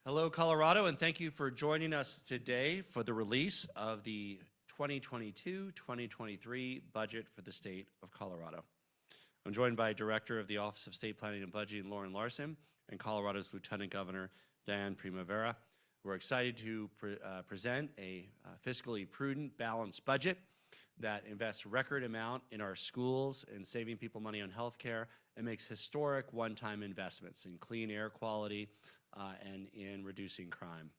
Hello, Colorado, and thank you for joining us today for the release of the 2022-2023 budget for the state of Colorado. I'm joined by Director of the Office of State Planning and Budgeting, Lauren Larson, and Colorado's Lieutenant Governor, Diane Primavera. We're excited to present a fiscally prudent, balanced budget that invests record amount in our schools and saving people money on health care and makes historic one-time investments in clean air quality and in reducing crime.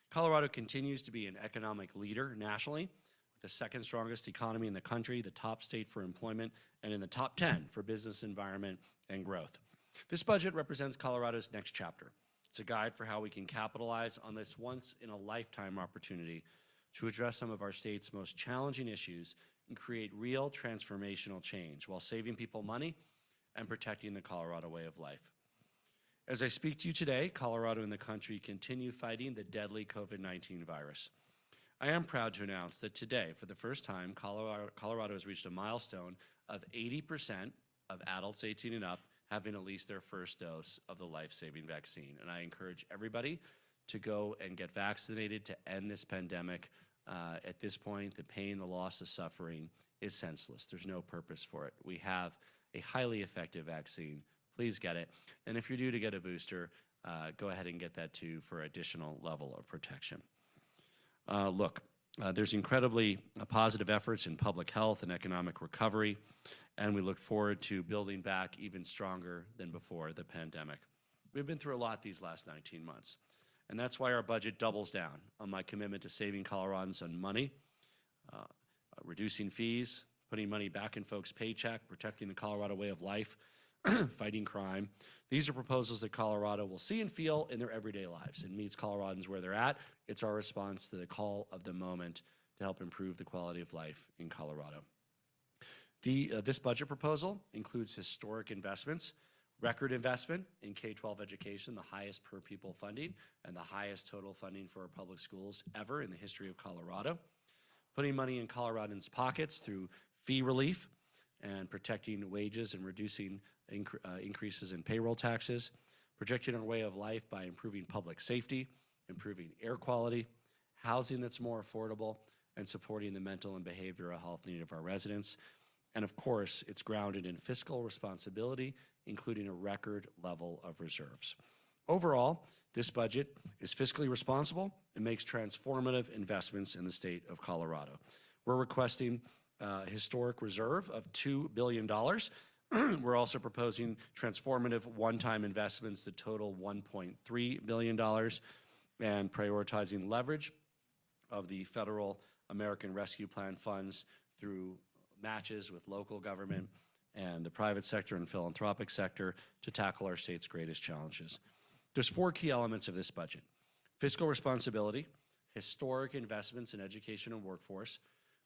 Colorado continues to be an economic leader nationally, with the second strongest economy in the country, the top state for employment, and in the top 10 for business environment and growth. This budget represents Colorado's next chapter. It's a guide for how we can capitalize on this once-in-a-lifetime opportunity to address some of our state's most challenging issues and create real transformational change while saving people money and protecting the Colorado way of life. As I speak to you today, Colorado and the country continue fighting the deadly COVID-19 virus. I am proud to announce that today, for the first time, Colorado has reached a milestone of 80% of adults 18 and up having at least their first dose of the life-saving vaccine. And I encourage everybody to go and get vaccinated to end this pandemic. At this point, the pain, the loss, the suffering is senseless. There's no purpose for it. We have a highly effective vaccine. Please get it. And if you're due to get a booster, go ahead and get that too for additional level of protection. There's incredibly positive efforts in public health and economic recovery, and we look forward to building back even stronger than before the pandemic. We've been through a lot these last 19 months, and that's why our budget doubles down on my commitment to saving Coloradans on money, reducing fees, putting money back in folks' paycheck, protecting the Colorado way of life, fighting crime. These are proposals that Colorado will see and feel in their everyday lives and meets Coloradans where they're at. It's our response to the call of the moment to help improve the quality of life in Colorado. This budget proposal includes historic investments, record investment in K-12 education, the highest per pupil funding and the highest total funding for our public schools ever in the history of Colorado, putting money in Coloradans' pockets through fee relief and protecting wages and reducing increases in payroll taxes, projecting our way of life by improving public safety, improving air quality, housing that's more affordable, and supporting the mental and behavioral health need of our residents. And of course, it's grounded in fiscal responsibility, including a record level of reserves. Overall, this budget is fiscally responsible and makes transformative investments in the state of Colorado. We're requesting historic reserve of $2 billion. We're also proposing transformative one-time investments that total $1.3 billion and prioritizing leverage of the federal American Rescue Plan funds through matches with local government and the private sector and philanthropic sector to tackle our state's greatest challenges. There's 4 key elements of this budget: fiscal responsibility, historic investments in education and workforce,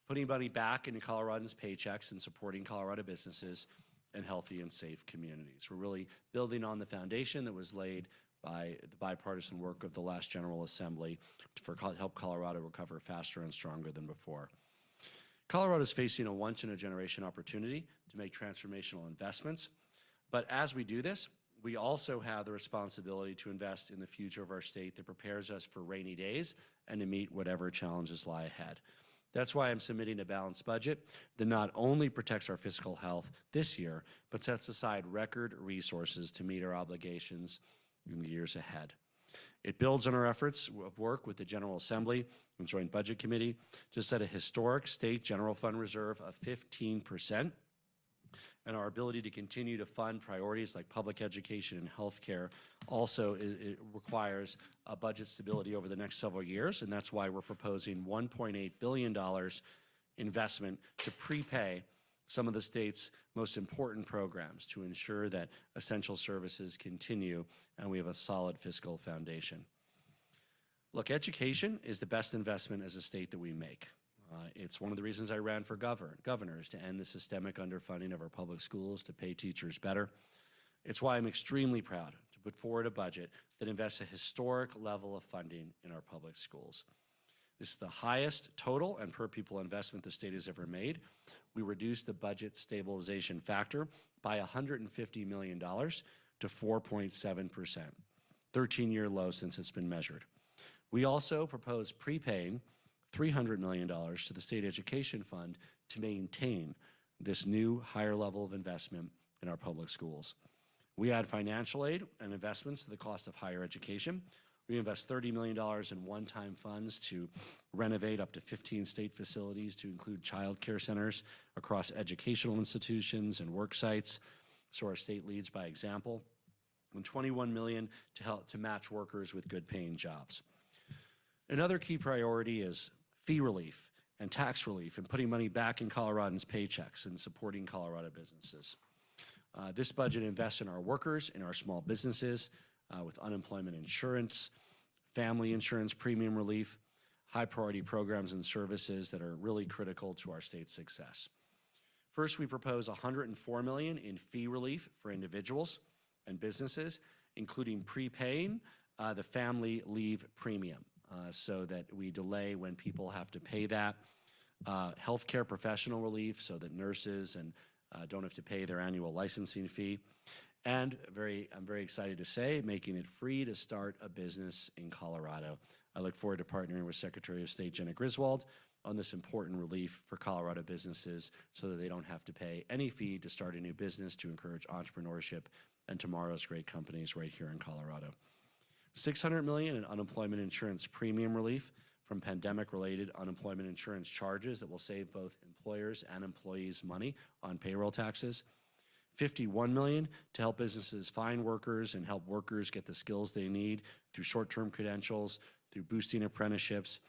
putting money back into Coloradans' paychecks and supporting Colorado businesses, and healthy and safe communities. We're really building on the foundation that was laid by the bipartisan work of the last General Assembly to help Colorado recover faster and stronger than before. Colorado is facing a once-in-a-generation opportunity to make transformational investments, but as we do this, we also have the responsibility to invest in the future of our state that prepares us for rainy days and to meet whatever challenges lie ahead. That's why I'm submitting a balanced budget that not only protects our fiscal health this year, but sets aside record resources to meet our obligations in the years ahead. It builds on our efforts of work with the General Assembly and Joint Budget Committee to set a historic state general fund reserve of 15%, and our ability to continue to fund priorities like public education and healthcare also it requires a budget stability over the next several years, and that's why we're proposing $1.8 billion investment to prepay some of the state's most important programs to ensure that essential services continue and we have a solid fiscal foundation. Look, education is the best investment as a state that we make. It's one of the reasons I ran for governors to end the systemic underfunding of our public schools, to pay teachers better. It's why I'm extremely proud to put forward a budget that invests a historic level of funding in our public schools. This is the highest total and per pupil investment the state has ever made. We reduced the budget stabilization factor by $150 million to 4.7%. 13-year low since it's been measured. We also propose prepaying $300 million to the State Education Fund to maintain this new higher level of investment in our public schools. We add financial aid and investments to the cost of higher education. We invest $30 million in one-time funds to renovate up to 15 state facilities to include child care centers across educational institutions and work sites, so our state leads by example, and $21 million to help to match workers with good paying jobs. Another key priority is fee relief and tax relief and putting money back in Coloradans' paychecks and supporting Colorado businesses. This budget invests in our workers, in our small businesses, with unemployment insurance, family insurance premium relief, high priority programs and services that are really critical to our state's success. First, we propose $104 million in fee relief for individuals and businesses, including prepaying the family leave premium so that we delay when people have to pay that. Healthcare professional relief so that nurses and don't have to pay their annual licensing fee. And I'm very excited to say, making it free to start a business in Colorado. I look forward to partnering with Secretary of State Jenna Griswold on this important relief for Colorado businesses so that they don't have to pay any fee to start a new business to encourage entrepreneurship and tomorrow's great companies right here in Colorado. $600 million in unemployment insurance premium relief from pandemic-related unemployment insurance charges that will save both employers and employees money on payroll taxes. $51 million to help businesses find workers and help workers get the skills they need through short-term credentials, through boosting apprenticeships,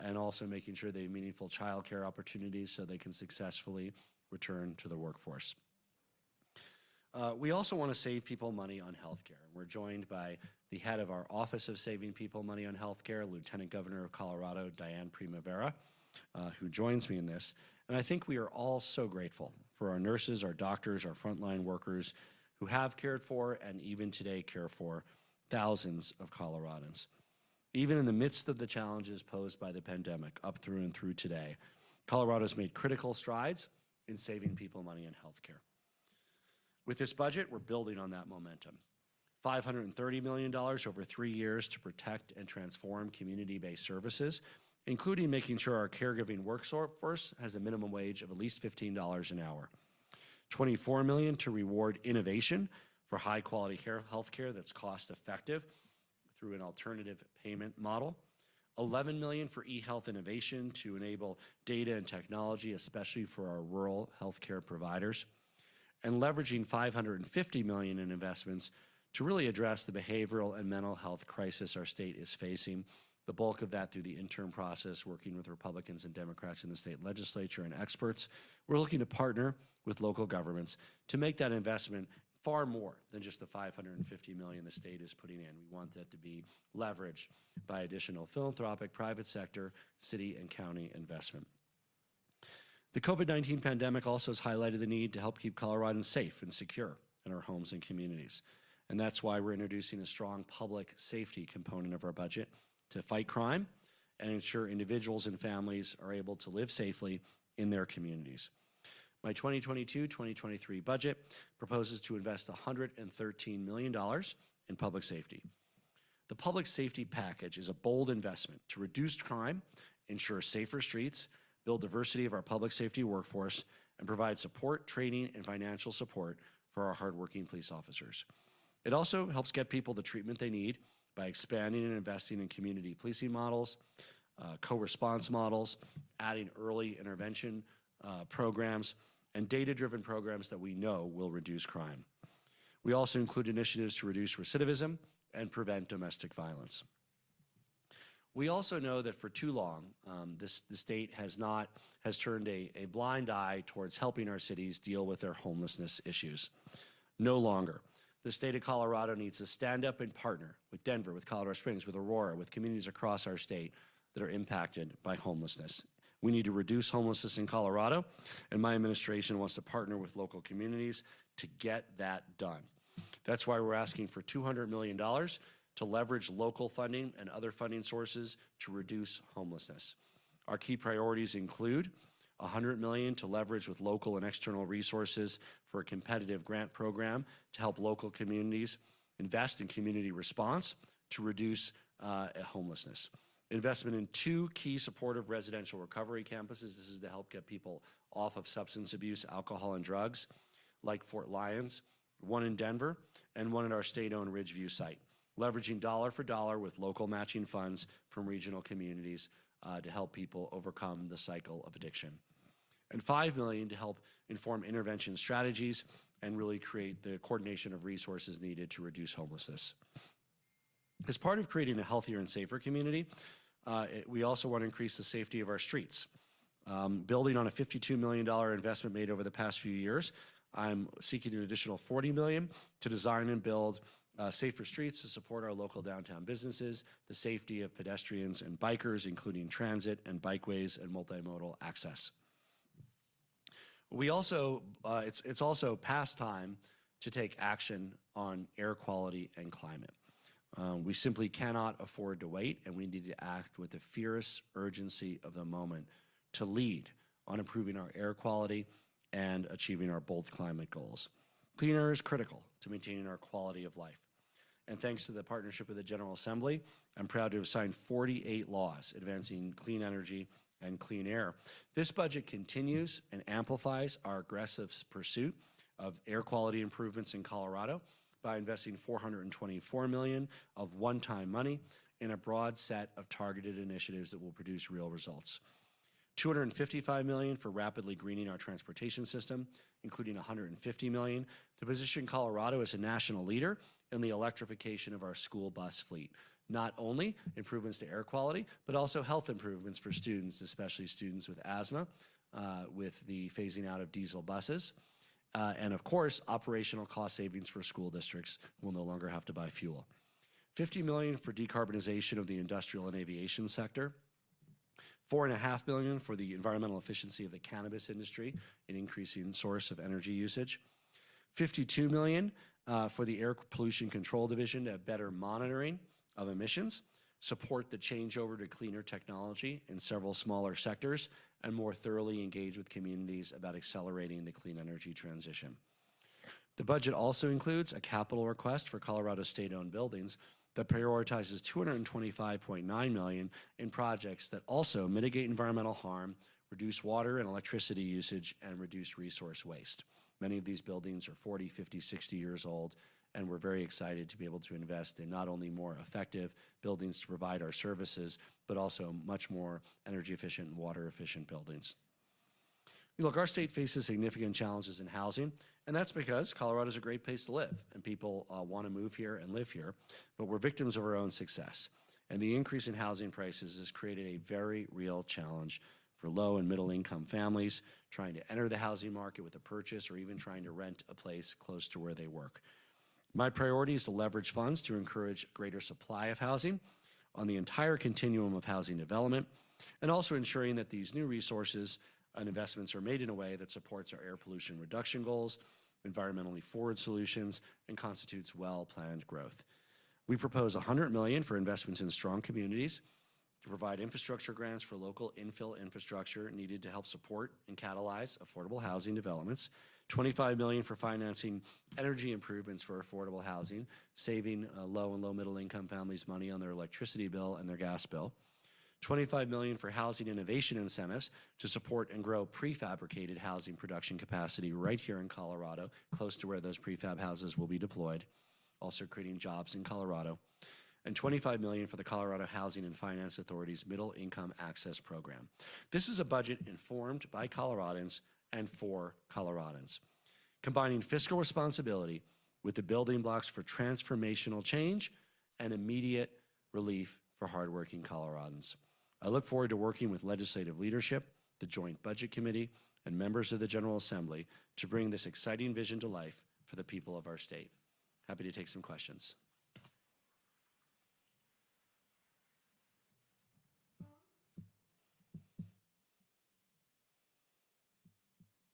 and also making sure they have meaningful childcare opportunities so they can successfully return to the workforce. We also want to save people money on healthcare. We're joined by the head of our Office of Saving People Money on Healthcare, Lieutenant Governor of Colorado, Diane Primavera, who joins me in this. And I think we are all so grateful for our nurses, our doctors, our frontline workers who have cared for and even today care for thousands of Coloradans. Even in the midst of the challenges posed by the pandemic up through and through today, Colorado's made critical strides in saving people money in healthcare. With this budget, we're building on that momentum. $530 million over 3 years to protect and transform community-based services, including making sure our caregiving workforce has a minimum wage of at least $15 an hour. $24 million to reward innovation for high-quality health care that's cost-effective through an alternative payment model. $11 million for e-health innovation to enable data and technology, especially for our rural healthcare providers. And leveraging $550 million in investments to really address the behavioral and mental health crisis our state is facing. The bulk of that through the interim process, working with Republicans and Democrats in the state legislature and experts. We're looking to partner with local governments to make that investment far more than just the $550 million the state is putting in. We want that to be leveraged by additional philanthropic, private sector, city and county investment. The COVID-19 pandemic also has highlighted the need to help keep Coloradans safe and secure in our homes and communities. And that's why we're introducing a strong public safety component of our budget to fight crime and ensure individuals and families are able to live safely in their communities. My 2022-2023 budget proposes to invest $113 million in public safety. The public safety package is a bold investment to reduce crime, ensure safer streets, build diversity of our public safety workforce, and provide support, training, and financial support for our hardworking police officers. It also helps get people the treatment they need by expanding and investing in community policing models, co-response models, adding early intervention programs, and data-driven programs that we know will reduce crime. We also include initiatives to reduce recidivism and prevent domestic violence. We also know that for too long, the state has turned a blind eye towards helping our cities deal with their homelessness issues. No longer. The state of Colorado needs to stand up and partner with Denver, with Colorado Springs, with Aurora, with communities across our state that are impacted by homelessness. We need to reduce homelessness in Colorado, and my administration wants to partner with local communities to get that done. That's why we're asking for $200 million to leverage local funding and other funding sources to reduce homelessness. Our key priorities include $100 million to leverage with local and external resources for a competitive grant program to help local communities invest in community response to reduce homelessness. Investment in 2 key supportive residential recovery campuses. This is to help get people off of substance abuse, alcohol, and drugs, like Fort Lyons, 1 in Denver, and 1 at our state-owned Ridgeview site, leveraging dollar for dollar with local matching funds from regional communities to help people overcome the cycle of addiction. And $5 million to help inform intervention strategies and really create the coordination of resources needed to reduce homelessness. As part of creating a healthier and safer community, we also want to increase the safety of our streets. Building on a $52 million investment made over the past few years, I'm seeking an additional $40 million to design and build safer streets to support our local downtown businesses, the safety of pedestrians and bikers, including transit and bikeways and multimodal access. We also, it's also past time to take action on air quality and climate. We simply cannot afford to wait, and we need to act with the fierce urgency of the moment to lead on improving our air quality and achieving our bold climate goals. Clean air is critical to maintaining our quality of life. And thanks to the partnership of the General Assembly, I'm proud to have signed 48 laws advancing clean energy and clean air. This budget continues and amplifies our aggressive pursuit of air quality improvements in Colorado by investing $424 million of one-time money in a broad set of targeted initiatives that will produce real results. $255 million for rapidly greening our transportation system, including $150 million to position Colorado as a national leader in the electrification of our school bus fleet. Not only improvements to air quality, but also health improvements for students, especially students with asthma, with the phasing out of diesel buses. And of course, operational cost savings for school districts will no longer have to buy fuel. $50 million for decarbonization of the industrial and aviation sector. $4.5 million for the environmental efficiency of the cannabis industry, an increasing source of energy usage. $52 million for the Air Pollution Control Division to have better monitoring of emissions, support the changeover to cleaner technology in several smaller sectors, and more thoroughly engage with communities about accelerating the clean energy transition. The budget also includes a capital request for Colorado state-owned buildings that prioritizes $225.9 million in projects that also mitigate environmental harm, reduce water and electricity usage, and reduce resource waste. Many of these buildings are 40, 50, 60 years old, and we're very excited to be able to invest in not only more effective buildings to provide our services, but also much more energy efficient and water efficient buildings. Look, our state faces significant challenges in housing, and that's because Colorado is a great place to live, and people want to move here and live here, but we're victims of our own success. And the increase in housing prices has created a very real challenge for low and middle income families trying to enter the housing market with a purchase or even trying to rent a place close to where they work. My priority is to leverage funds to encourage greater supply of housing on the entire continuum of housing development, and also ensuring that these new resources and investments are made in a way that supports our air pollution reduction goals, environmentally forward solutions, and constitutes well-planned growth. We propose $100 million for investments in strong communities, to provide infrastructure grants for local infill infrastructure needed to help support and catalyze affordable housing developments, $25 million for financing energy improvements for affordable housing, saving low and low-middle income families money on their electricity bill and their gas bill, $25 million for housing innovation incentives to support and grow prefabricated housing production capacity right here in Colorado, close to where those prefab houses will be deployed, also creating jobs in Colorado, and $25 million for the Colorado Housing and Finance Authority's Middle Income Access Program. This is a budget informed by Coloradans and for Coloradans, combining fiscal responsibility with the building blocks for transformational change and immediate relief for hardworking Coloradans. I look forward to working with legislative leadership, the Joint Budget Committee, and members of the General Assembly to bring this exciting vision to life for the people of our state. Happy to take some questions.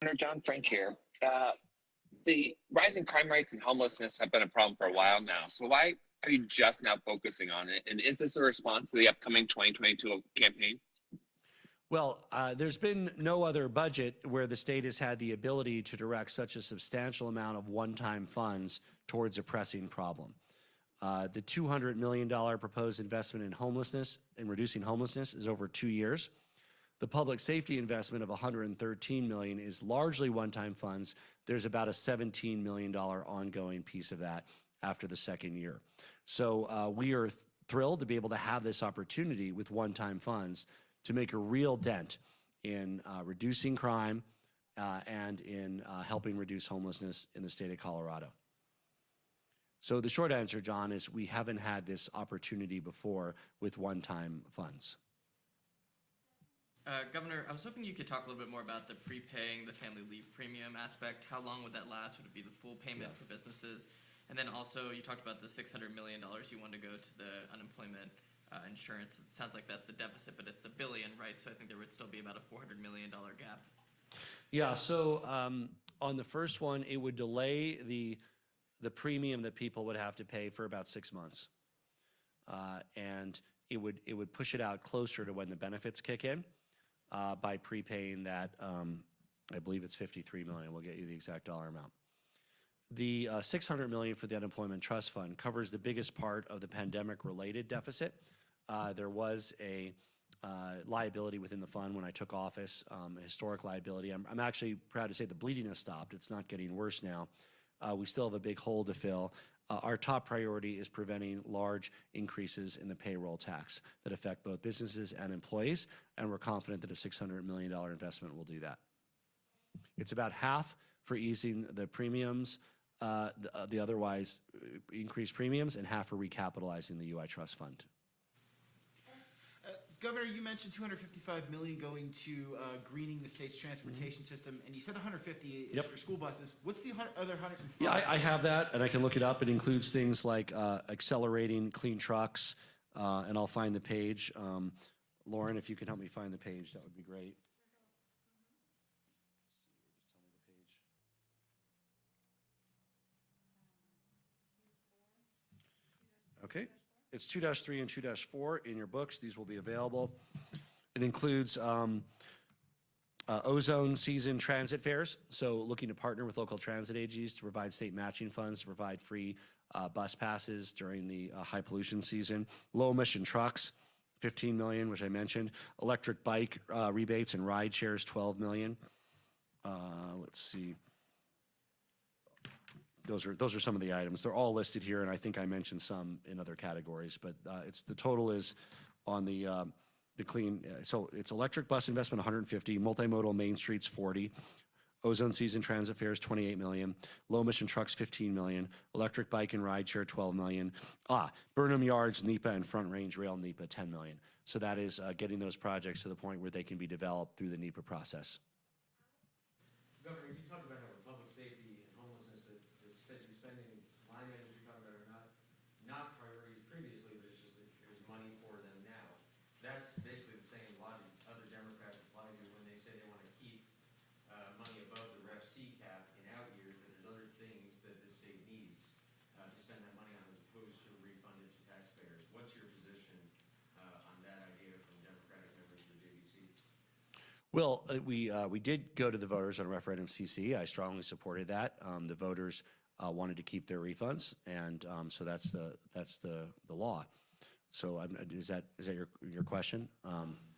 Senator John Frank here. The rising crime rates and homelessness have been a problem for a while now. So why are you just now focusing on it? And is this a response to the upcoming 2022 campaign? Well, there's been no other budget where the state has had the ability to direct such a substantial amount of one-time funds towards a pressing problem. The $200 million proposed investment in homelessness and reducing homelessness is over 2 years. The public safety investment of $113 million is largely one-time funds. There's about a $17 million ongoing piece of that after the second year. So we are thrilled to be able to have this opportunity with one-time funds to make a real dent in reducing crime and in helping reduce homelessness in the state of Colorado. So the short answer, John, is we haven't had this opportunity before with one-time funds. Governor, I was hoping you could talk a little bit more about the prepaying the family leave premium aspect. How long would that last? Would it be the full payment for businesses? And then also, you talked about the $600 million you want to go to the unemployment insurance. It sounds like that's the deficit, but it's $1 billion, right? So I think there would still be about a $400 million gap. Yeah, so on the first one, it would delay the premium that people would have to pay for about 6 months. And it would push it out closer to when the benefits kick in by prepaying that, I believe it's $53 million. We'll get you the exact dollar amount. The $600 million for the Unemployment Trust Fund covers the biggest part of the pandemic-related deficit. There was a liability within the fund when I took office, a historic liability. I'm actually proud to say the bleeding has stopped. It's not getting worse now. We still have a big hole to fill. Our top priority is preventing large increases in the payroll tax that affect both businesses and employees, and we're confident that a $600 million investment will do that. It's about half for easing the premiums, the otherwise increased premiums, and half for recapitalizing the UI Trust Fund. Governor, you mentioned $255 million going to greening the state's transportation system, and you said 150 is for school buses. What's the other 105? Yeah, I have that, and I can look it up. It includes things like accelerating clean trucks, and I'll find the page. Lauren, if you can help me find the page, that would be great. Okay, it's 2-3 and 2-4 in your books. These will be available. It includes ozone season transit fares, so looking to partner with local transit agencies to provide state matching funds to provide free bus passes during the high pollution season. Low emission trucks, $15 million, which I mentioned. Electric bike rebates and ride shares, $12 million. Let's see. Those are some of the items. They're all listed here, and I think I mentioned some in other categories. But the total is on the clean. So it's electric bus investment 150, multimodal main streets 40, ozone season transit fares 28 million, low emission trucks 15 million, electric bike and ride share 12 million. Burnham Yards NEPA and Front Range Rail NEPA 10 million. So that is getting those projects to the point where they can be developed through the NEPA process. Governor, you talked about how public safety and homelessness, the spending line items you're talking about are not priorities previously, but it's just that there's money for them now. That's basically the same logic other Democrats apply to when they say they want to keep money above the Ref C cap in out years, that there's other things that the state needs to spend that money on as opposed to refund it to taxpayers. What's your position on that idea from Democratic members of the JBC? Well, we did go to the voters on referendum CC. I strongly supported that. The voters wanted to keep their refunds, and so that's the law. So is that your question?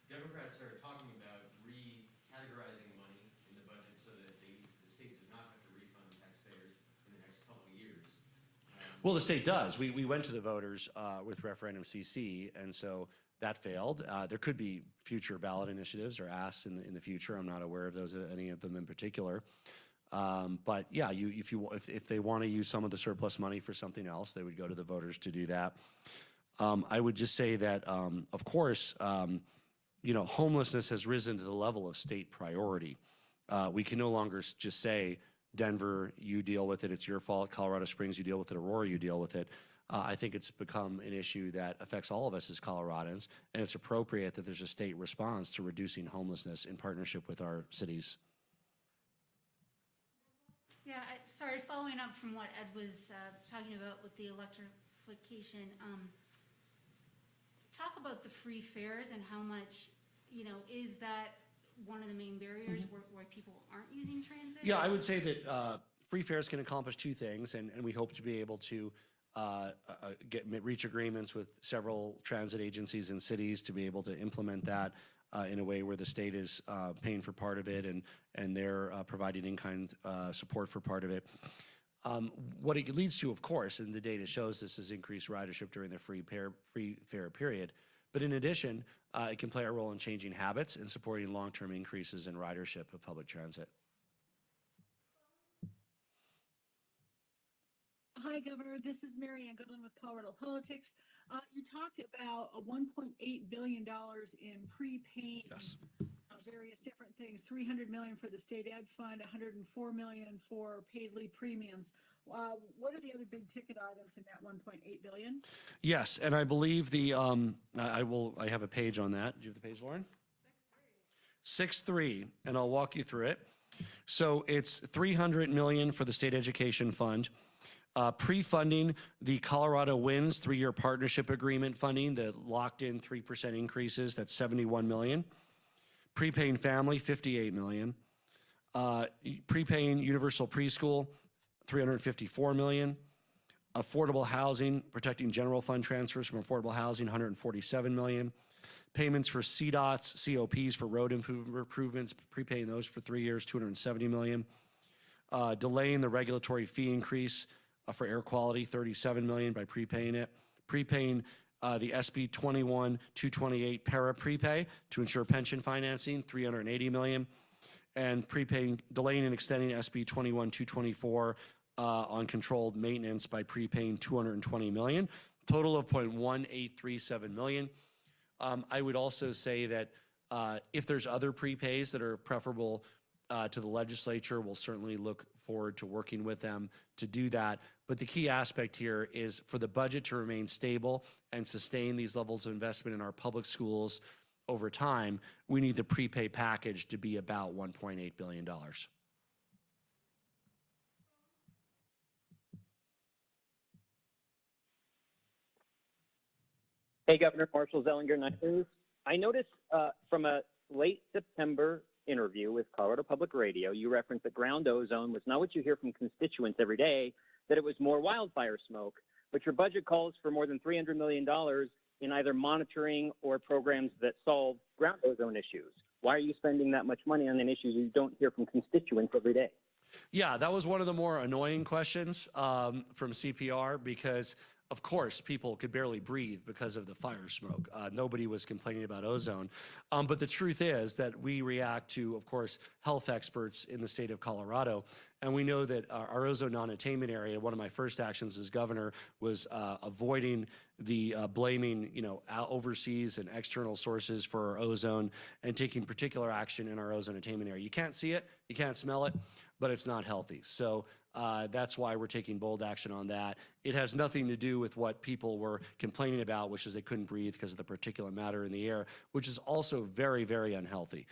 Democrats are talking about recategorizing money in the budget so that the state does not have to refund taxpayers in the next couple of years. Well, the state does. We went to the voters with referendum CC, and so that failed. There could be future ballot initiatives or asks in the future. I'm not aware of any of them in particular. But yeah, if they want to use some of the surplus money for something else, they would go to the voters to do that. I would just say that, of course, homelessness has risen to the level of state priority. We can no longer just say, Denver, you deal with it, it's your fault. Colorado Springs, you deal with it. Aurora, you deal with it. I think it's become an issue that affects all of us as Coloradans, and it's appropriate that there's a state response to reducing homelessness in partnership with our cities. Yeah, sorry, following up from what Ed was talking about with the electrification, talk about the free fares and how much, is that one of the main barriers where people aren't using transit? Yeah, I would say that free fares can accomplish two things, and we hope to be able to reach agreements with several transit agencies and cities to be able to implement that in a way where the state is paying for part of it and they're providing in-kind support for part of it. What it leads to, of course, and the data shows this, is increased ridership during the free fare period. But in addition, it can play a role in changing habits and supporting long-term increases in ridership of public transit. Hi, Governor. This is Mary Ann Goodland with Colorado Politics. You talked about a $1.8 billion in prepaying Yes. Various different things. $300 million for the state ed fund, $104 million for paid leave premiums. What are the other big ticket items in that $1.8 billion? Yes, and I believe the I have a page on that. Do you have the page, Lauren? 6.3, and I'll walk you through it. So it's $300 million for the state education fund. Pre-funding the Colorado Wins 3-year partnership agreement funding that locked in 3% increases, that's $71 million. Prepaying family, $58 million. Prepaying universal preschool, $354 million. Affordable housing, protecting general fund transfers from affordable housing, $147 million. Payments for CDOTs, COPs for road improvements, prepaying those for 3 years, $270 million. Delaying the regulatory fee increase for air quality, $37 million by prepaying it. Prepaying the SB 21-228 para prepay to ensure pension financing, $380 million. And delaying and extending SB 21-224 on controlled maintenance by prepaying $220 million. Total of $0.1837 million. I would also say that if there's other prepays that are preferable to the legislature, we'll certainly look forward to working with them to do that. But the key aspect here is for the budget to remain stable and sustain these levels of investment in our public schools over time, we need the prepay package to be about $1.8 billion. Hey, Governor, Marshall Zellinger, Night News. I noticed from a late September interview with Colorado Public Radio, you referenced that ground ozone was not what you hear from constituents every day, that it was more wildfire smoke. But your budget calls for more than $300 million in either monitoring or programs that solve ground ozone issues. Why are you spending that much money on an issue you don't hear from constituents every day? Yeah, that was one of the more annoying questions from CPR because, of course, people could barely breathe because of the fire smoke. Nobody was complaining about ozone. But the truth is that we react to, of course, health experts in the state of Colorado. And we know that our ozone non-attainment area, one of my first actions as governor was avoiding the blaming, overseas and external sources for our ozone and taking particular action in our ozone attainment area. You can't see it, you can't smell it, but it's not healthy. So that's why we're taking bold action on that. It has nothing to do with what people were complaining about, which is they couldn't breathe because of the particulate matter in the air, which is also very, very unhealthy.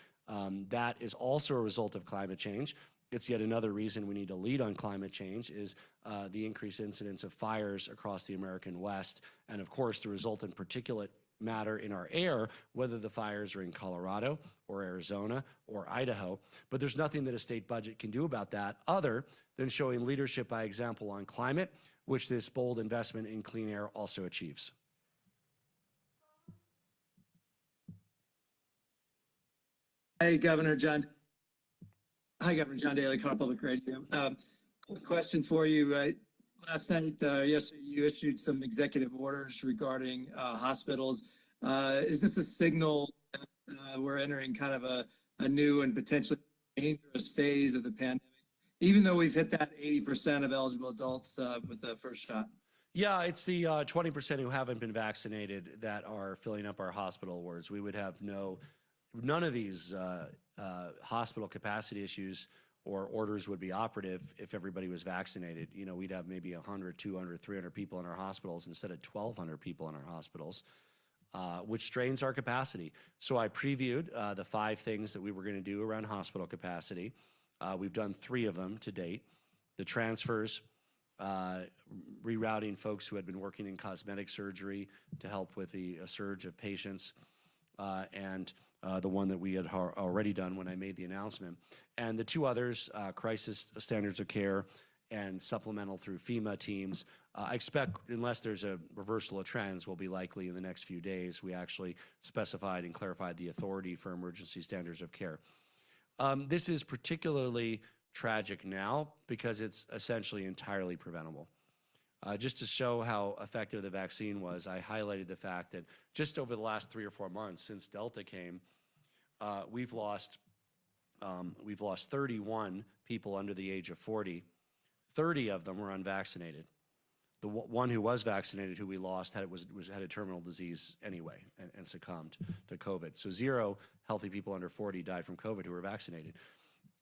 That is also a result of climate change. It's yet another reason we need to lead on climate change is the increased incidence of fires across the American West, and of course the resultant particulate matter in our air, whether the fires are in Colorado or Arizona or Idaho. But there's nothing that a state budget can do about that other than showing leadership by example on climate, which this bold investment in clean air also achieves. Hey, Governor John. Hi, Governor John Daly, Colorado Public Radio. Quick question for you. Last night, yesterday, you issued some executive orders regarding hospitals. Is this a signal that we're entering kind of a new and potentially dangerous phase of the pandemic, even though we've hit that 80% of eligible adults with the first shot? Yeah, it's the 20% who haven't been vaccinated that are filling up our hospital wards. We would have none of these hospital capacity issues or orders would be operative if everybody was vaccinated. We'd have maybe 100, 200, 300 people in our hospitals instead of 1,200 people in our hospitals, which strains our capacity. So I previewed the 5 things that we were going to do around hospital capacity. We've done 3 of them to date. The transfers, rerouting folks who had been working in cosmetic surgery to help with the surge of patients, and the one that we had already done when I made the announcement. And the 2 others, crisis standards of care and supplemental through FEMA teams, I expect, unless there's a reversal of trends, will be likely in the next few days. We actually specified and clarified the authority for emergency standards of care. This is particularly tragic now because it's essentially entirely preventable. Just to show how effective the vaccine was, I highlighted the fact that just over the last 3 or 4 months since Delta came, we've lost 31 people under the age of 40. 30 of them were unvaccinated. The one who was vaccinated, who we lost, had a terminal disease anyway and succumbed to COVID. So 0 healthy people under 40 died from COVID who were vaccinated.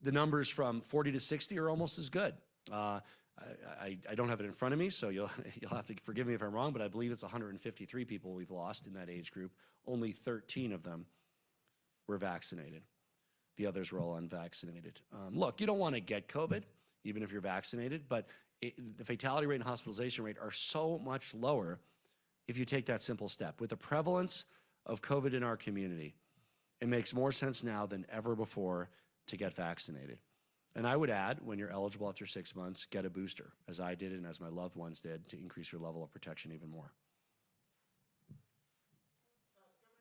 The numbers from 40 to 60 are almost as good. I don't have it in front of me, so you'll have to forgive me if I'm wrong, but I believe it's 153 people we've lost in that age group. Only 13 of them were vaccinated. The others were all unvaccinated. Look, you don't want to get COVID, even if you're vaccinated, but the fatality rate and hospitalization rate are so much lower if you take that simple step. With the prevalence of COVID in our community, it makes more sense now than ever before to get vaccinated. And I would add, when you're eligible after 6 months, get a booster, as I did and as my loved ones did, to increase your level of protection even more.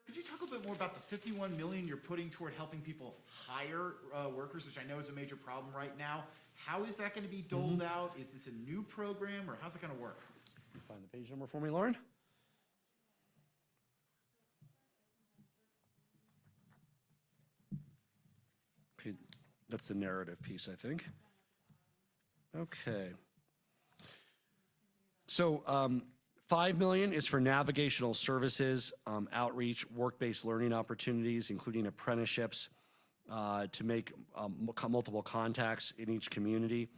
Could you talk a little bit more about the 51 million you're putting toward helping people hire workers, which I know is a major problem right now? How is that going to be doled out? Is this a new program, or how's it going to work? Find the page number for me, Lauren. Okay, that's the narrative piece, I think. Okay. So 5 million is for navigational services, outreach, work-based learning opportunities, including apprenticeships, to make multiple contacts in each community.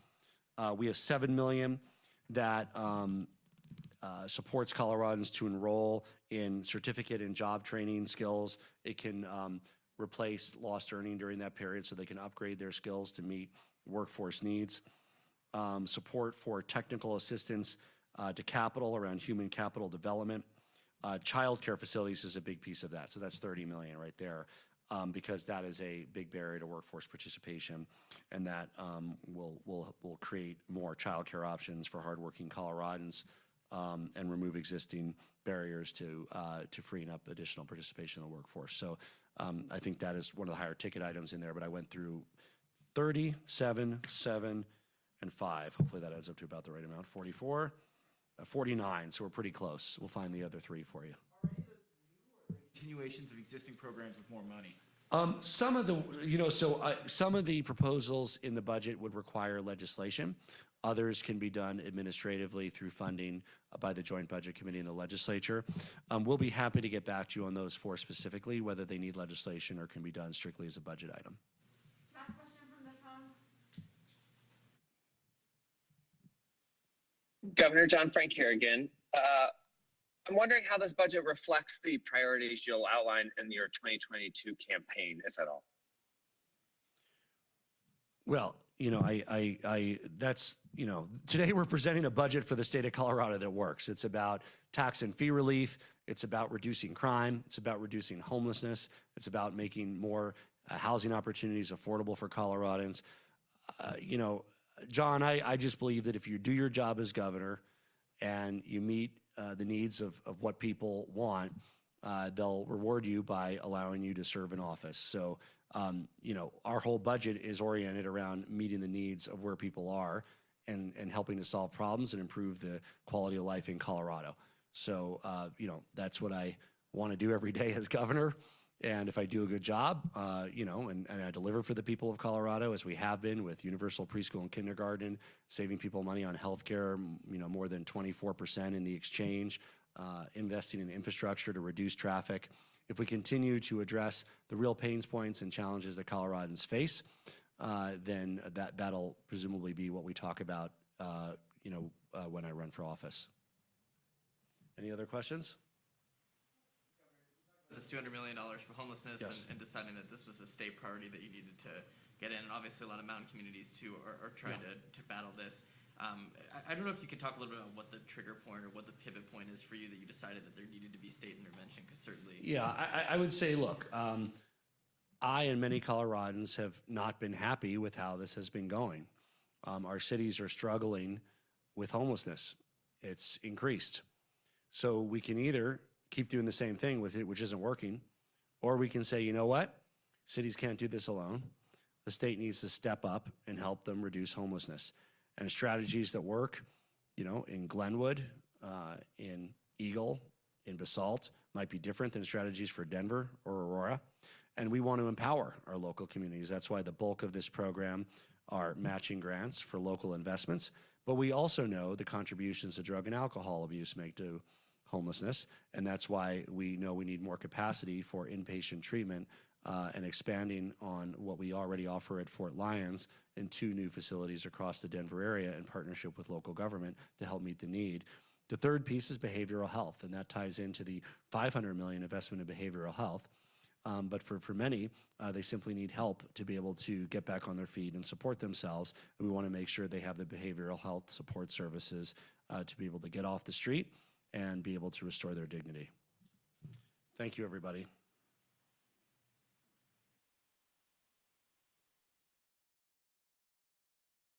We have 7 million that supports Coloradans to enroll in certificate and job training skills. It can replace lost earning during that period so they can upgrade their skills to meet workforce needs. Support for technical assistance to capital around human capital development. Child care facilities is a big piece of that, so that's 30 million right there. Because that is a big barrier to workforce participation, and that will create more child care options for hardworking Coloradans and remove existing barriers to freeing up additional participation in the workforce. So I think that is one of the higher ticket items in there, but I went through 30, 7, 7, and 5. Hopefully that adds up to about the right amount. 44, 49, so we're pretty close. We'll find the other 3 for you. Continuations of existing programs with more money? Some of the, some of the proposals in the budget would require legislation. Others can be done administratively through funding by the Joint Budget Committee in the legislature. We'll be happy to get back to you on those 4 specifically, whether they need legislation or can be done strictly as a budget item. Last question from the phone. Governor John Frank here again. I'm wondering how this budget reflects the priorities you'll outline in your 2022 campaign, if at all. Well, that's, today we're presenting a budget for the state of Colorado that works. It's about tax and fee relief. It's about reducing crime. It's about reducing homelessness. It's about making more housing opportunities affordable for Coloradans. John, I just believe that if you do your job as governor and you meet the needs of what people want, they'll reward you by allowing you to serve in office. So, our whole budget is oriented around meeting the needs of where people are and helping to solve problems and improve the quality of life in Colorado. So, that's what I want to do every day as governor. And if I do a good job, and I deliver for the people of Colorado, as we have been with universal preschool and kindergarten, saving people money on healthcare, more than 24% in the exchange, investing in infrastructure to reduce traffic. If we continue to address the real pain points and challenges that Coloradans face, then that'll presumably be what we talk about, when I run for office. Any other questions? This $200 million for homelessness, Yes. and deciding that this was a state priority that you needed to get in. And obviously a lot of mountain communities too are trying to battle this. I don't know if you could talk a little bit about what the trigger point or what the pivot point is for you that you decided that there needed to be state intervention, because certainly. Yeah, I would say, look, I and many Coloradans have not been happy with how this has been going. Our cities are struggling with homelessness. it's increased. So we can either keep doing the same thing with it, which isn't working, or we can say, you know what? Cities can't do this alone. The state needs to step up and help them reduce homelessness. And strategies that work, in Glenwood, in Eagle, in Basalt, might be different than strategies for Denver or Aurora. And we want to empower our local communities. That's why the bulk of this program are matching grants for local investments. But we also know the contributions that drug and alcohol abuse make to homelessness. And that's why we know we need more capacity for inpatient treatment and expanding on what we already offer at Fort Lyons and 2 new facilities across the Denver area in partnership with local government to help meet the need. The third piece is behavioral health, and that ties into the $500 million investment in behavioral health. But for many, they simply need help to be able to get back on their feet and support themselves. And we want to make sure they have the behavioral health support services to be able to get off the street and be able to restore their dignity. Thank you, everybody.